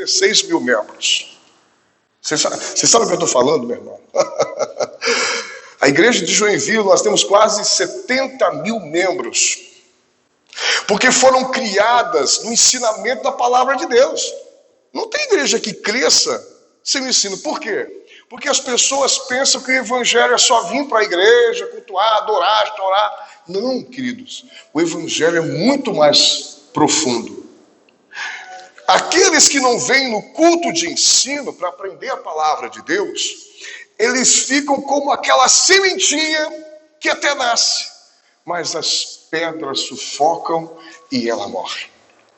16 mil membros. Você sabe o que eu estou falando, meu irmão? A igreja de Joinville, nós temos quase 70 mil membros. Porque foram criadas no ensinamento da palavra de Deus. Não tem igreja que cresça sem o ensino. Por quê? Porque as pessoas pensam que o evangelho é só vir para a igreja, cultuar, adorar, estourar. Não, queridos. O evangelho é muito mais profundo. Aqueles que não vêm no culto de ensino para aprender a palavra de Deus, eles ficam como aquela sementinha que até nasce, mas as pedras sufocam e ela morre.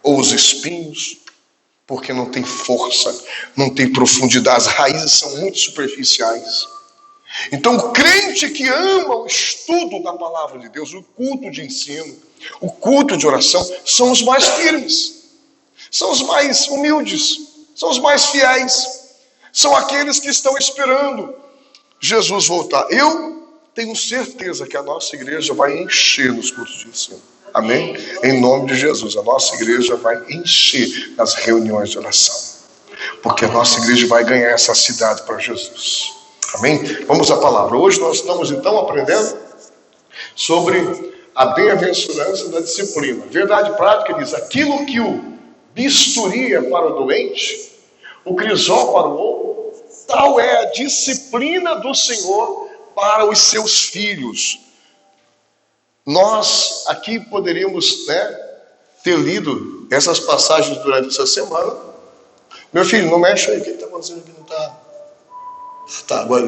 Ou os espinhos, porque não tem força, não tem profundidade, as raízes são muito superficiais. Então o crente que ama o estudo da palavra de Deus, o culto de ensino, o culto de oração, são os mais firmes, são os mais humildes, são os mais fiéis, são aqueles que estão esperando Jesus voltar. Eu tenho certeza que a nossa igreja vai encher nos cultos de ensino. Amém? Em nome de Jesus, a nossa igreja vai encher nas reuniões de oração. Porque a nossa igreja vai ganhar essa cidade para Jesus. Amém? Vamos à palavra. Hoje nós estamos então aprendendo sobre a bem-aventurança da disciplina. Verdade prática diz, aquilo que o bisturi é para o doente, o crisol para o ouro, tal é a disciplina do Senhor para os seus filhos. Nós aqui poderíamos, ter lido essas passagens durante essa semana. Meu filho, não mexe aí, o que está acontecendo aqui? Não está. Tá, agora.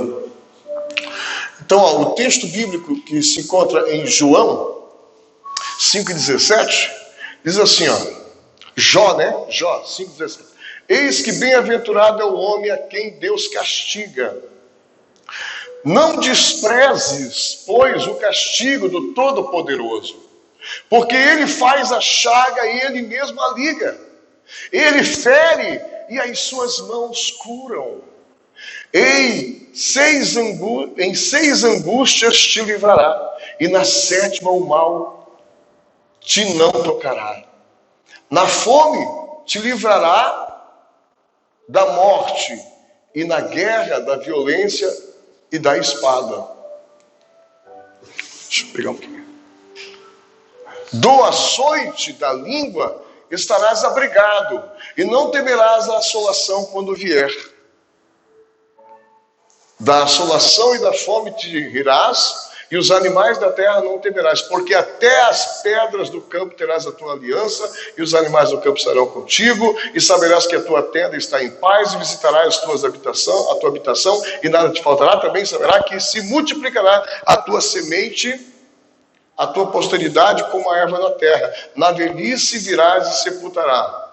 Então, o texto bíblico que se encontra em João 5,17 diz assim, Jó 5,17. Eis que bem-aventurado é o homem a quem Deus castiga. Não desprezes, pois, o castigo do Todo-Poderoso, porque ele faz a chaga e ele mesmo a liga. Ele fere e as suas mãos curam. Em 6 angústias te livrará, e na 7ª o mal te não tocará. Na fome te livrará da morte, e na guerra da violência e da espada. Deixa eu pegar um pouquinho. Do açoite da língua estarás abrigado, e não temerás a assolação quando vier. Da assolação e da fome te rirás, e os animais da terra não temerás, porque até as pedras do campo terás a tua aliança, e os animais do campo estarão contigo, e saberás que a tua tenda está em paz, e visitarás a tua habitação, e nada te faltará. Também saberá que se multiplicará a tua semente, a tua posteridade como a erva da terra. Na velhice virás e sepultará,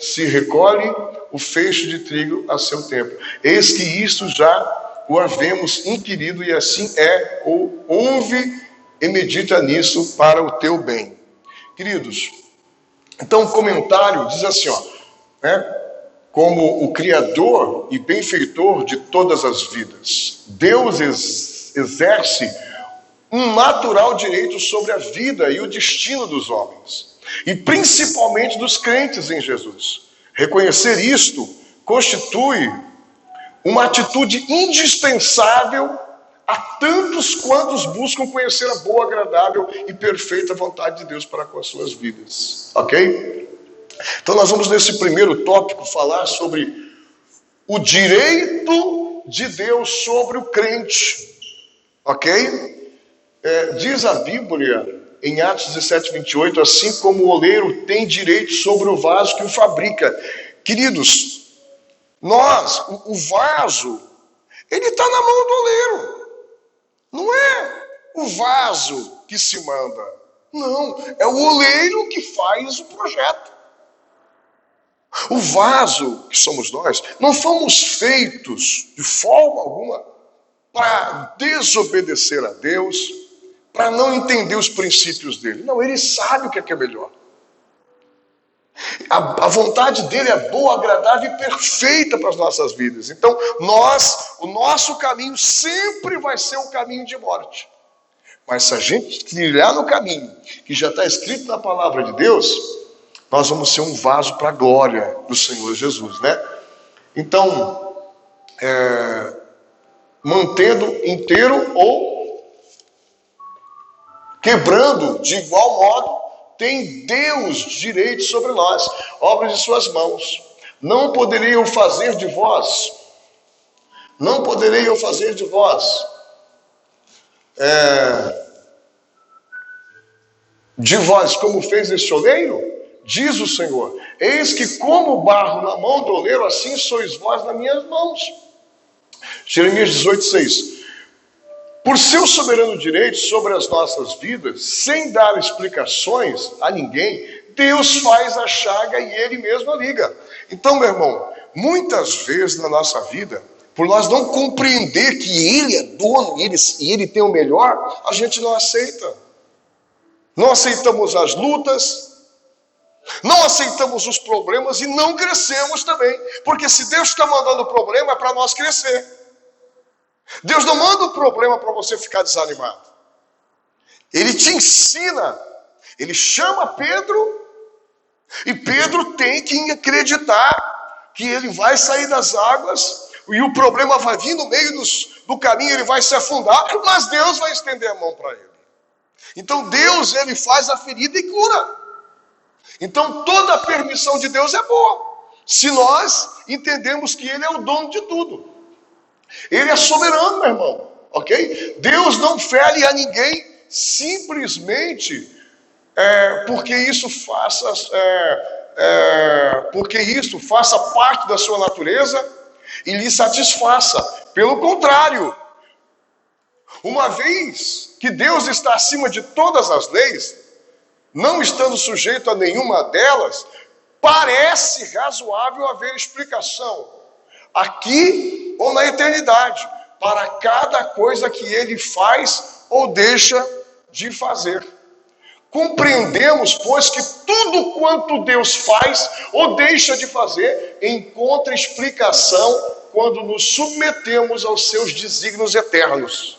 se recolhe o feixe de trigo a seu tempo. Eis que isto já o havemos inquirido, e assim é, ou ouve e medita nisso para o teu bem. Queridos, então o comentário diz assim, como o Criador e benfeitor de todas as vidas, Deus exerce um natural direito sobre a vida e o destino dos homens, e principalmente dos crentes em Jesus. Reconhecer isto constitui uma atitude indispensável a tantos quantos buscam conhecer a boa, agradável e perfeita vontade de Deus para com as suas vidas. Ok? Então nós vamos nesse primeiro tópico falar sobre o direito de Deus sobre o crente. Ok? Diz a Bíblia em Atos 17:28, assim como o oleiro tem direito sobre o vaso que o fabrica. Queridos, o vaso, ele está na mão do oleiro. Não é o vaso que se manda. Não, é o oleiro que faz o projeto. O vaso, que somos nós, não fomos feitos de forma alguma para desobedecer a Deus, para não entender os princípios dele. Não, ele sabe o que é melhor. A vontade dele é boa, agradável e perfeita para as nossas vidas. Então, o nosso caminho sempre vai ser um caminho de morte. Mas se a gente trilhar no caminho que já está escrito na palavra de Deus, nós vamos ser um vaso para a glória do Senhor Jesus, né? Então, mantendo inteiro ou quebrando de igual modo, tem Deus direito sobre nós, obra de suas mãos. Não poderei eu fazer de vós, como fez este oleiro, diz o Senhor, eis que como barro na mão do oleiro, assim sois vós nas minhas mãos. Jeremias 18:6. Por seu soberano direito sobre as nossas vidas, sem dar explicações a ninguém, Deus faz a chaga e Ele mesmo a liga. Então, meu irmão, muitas vezes na nossa vida, por nós não compreender que Ele é dono e Ele tem o melhor, a gente não aceita. Não aceitamos as lutas, não aceitamos os problemas e não crescemos também. Porque se Deus está mandando o problema, é para nós crescer. Deus não manda o problema para você ficar desanimado. Ele te ensina. Ele chama Pedro e Pedro tem que acreditar que ele vai sair das águas e o problema vai vir no meio do caminho, ele vai se afundar, mas Deus vai estender a mão para ele. Então Deus, ele faz a ferida e cura. Então toda a permissão de Deus é boa, se nós entendemos que Ele é o dono de tudo. Ele é soberano, meu irmão, ok? Deus não fere a ninguém simplesmente porque isso faça parte da sua natureza e lhe satisfaça. Pelo contrário, uma vez que Deus está acima de todas as leis, não estando sujeito a nenhuma delas, parece razoável haver explicação aqui ou na eternidade, para cada coisa que Ele faz ou deixa de fazer. Compreendemos, pois, que tudo quanto Deus faz ou deixa de fazer, encontra explicação quando nos submetemos aos seus desígnios eternos.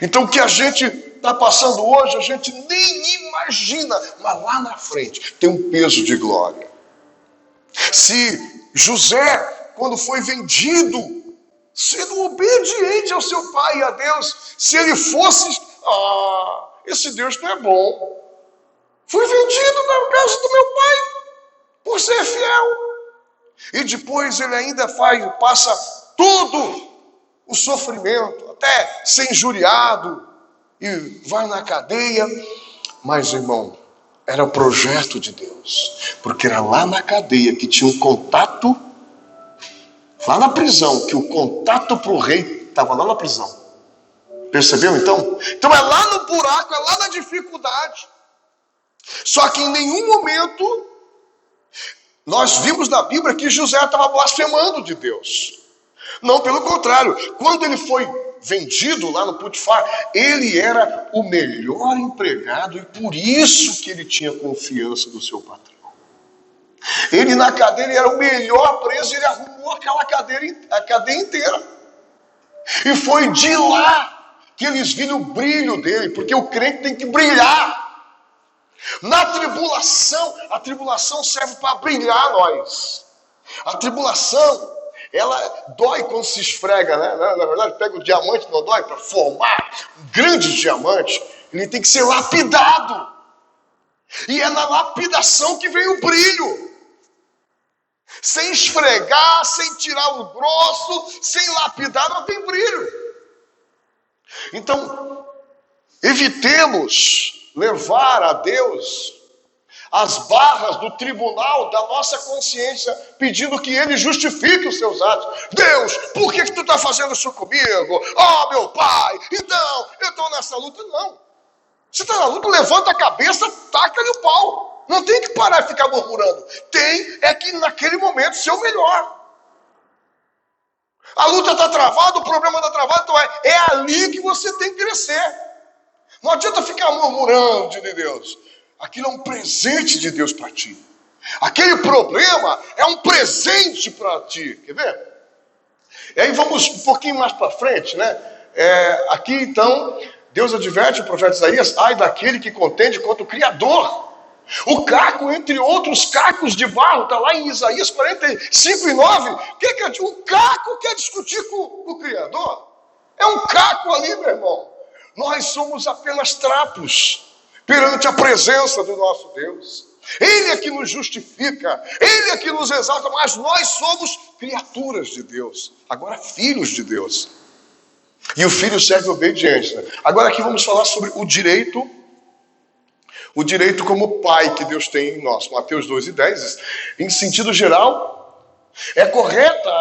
Então, o que a gente está passando hoje, a gente nem imagina, mas lá na frente tem um peso de glória. Se José, quando foi vendido, sendo obediente ao seu pai e a Deus, se ele fosse, esse Deus não é bom. Fui vendido na casa do meu pai, por ser fiel. E depois ele ainda passa todo o sofrimento, até ser injuriado, e vai na cadeia. Mas, irmão, era o projeto de Deus, porque era lá na cadeia que tinha um contato. Lá na prisão, que o contato para o rei estava lá na prisão. Percebeu então? Então é lá no buraco, é lá na dificuldade. Só que em nenhum momento nós vimos na Bíblia que José estava blasfemando de Deus. Não, pelo contrário. Quando ele foi vendido lá no Potifar, ele era o melhor empregado e por isso que ele tinha confiança do seu patrão. Ele na cadeia ele era o melhor preso, ele arrumou a cadeia inteira. E foi de lá que eles viram o brilho dele, porque o crente tem que brilhar. Na tribulação, a tribulação serve para brilhar nós. A tribulação, ela dói quando se esfrega, né? Na verdade, pega o diamante, não dói, para formar um grande diamante, ele tem que ser lapidado. E é na lapidação que vem o brilho. Sem esfregar, sem tirar o grosso, sem lapidar, não tem brilho. Então, evitemos levar a Deus as barras do tribunal da nossa consciência, pedindo que Ele justifique os seus atos. Deus, por que tu está fazendo isso comigo? Oh, meu Pai, então, eu estou nessa luta. Não. Você está na luta, levanta a cabeça, taca-lhe o pau. Não tem que parar e ficar murmurando. Tem que naquele momento ser o melhor. A luta está travada, o problema está travado, então é ali que você tem que crescer. Não adianta ficar murmurando de Deus. Aquilo é um presente de Deus para ti. Aquele problema é um presente para ti. Quer ver? E aí vamos um pouquinho mais para frente, né? Aqui então, Deus adverte o profeta Isaías: ai daquele que contende contra o Criador. O caco, entre outros cacos de barro, está lá em Isaías 45:9. O caco quer discutir com o Criador? É um caco ali, meu irmão. Nós somos apenas trapos perante a presença do nosso Deus. Ele é que nos justifica, Ele é que nos exalta, mas nós somos criaturas de Deus, agora filhos de Deus. E o filho serve obediência. Agora aqui vamos falar sobre o direito como pai que Deus tem em nós. Mateus 2:10, em sentido geral, é correta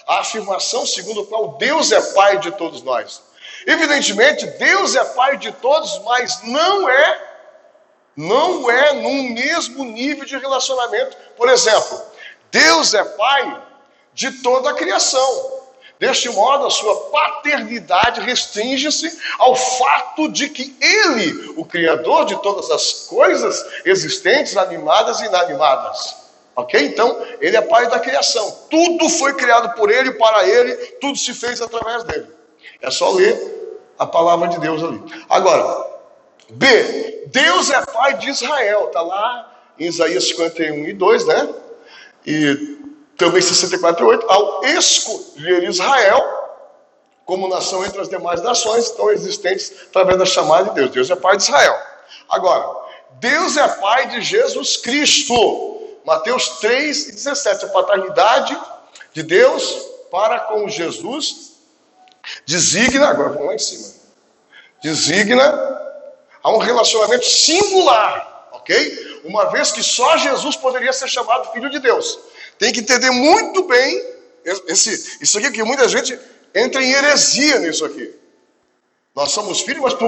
a afirmação segundo a qual Deus é pai de todos nós. Evidentemente, Deus é pai de todos, mas não é num mesmo nível de relacionamento. Por exemplo, Deus é pai de toda a criação. Deste modo, a sua paternidade restringe-se ao fato de que Ele, o Criador de todas as coisas existentes, animadas e inanimadas. Ok? Então, Ele é pai da criação. Tudo foi criado por Ele, para Ele, tudo se fez através dEle. É só ler a palavra de Deus ali. Agora, B, Deus é pai de Israel. Está lá em Isaías 51:2, né? E também 64:8, ao escolher Israel como nação entre as demais nações estão existentes através da chamada de Deus. Deus é pai de Israel. Agora, Deus é pai de Jesus Cristo. Mateus 3:17, a paternidade de Deus para com Jesus designa, agora vamos lá em cima, designa a um relacionamento singular, ok? Uma vez que só Jesus poderia ser chamado filho de Deus. Tem que entender muito bem isso aqui, que muita gente entra em heresia nisso aqui. Nós somos filhos, mas por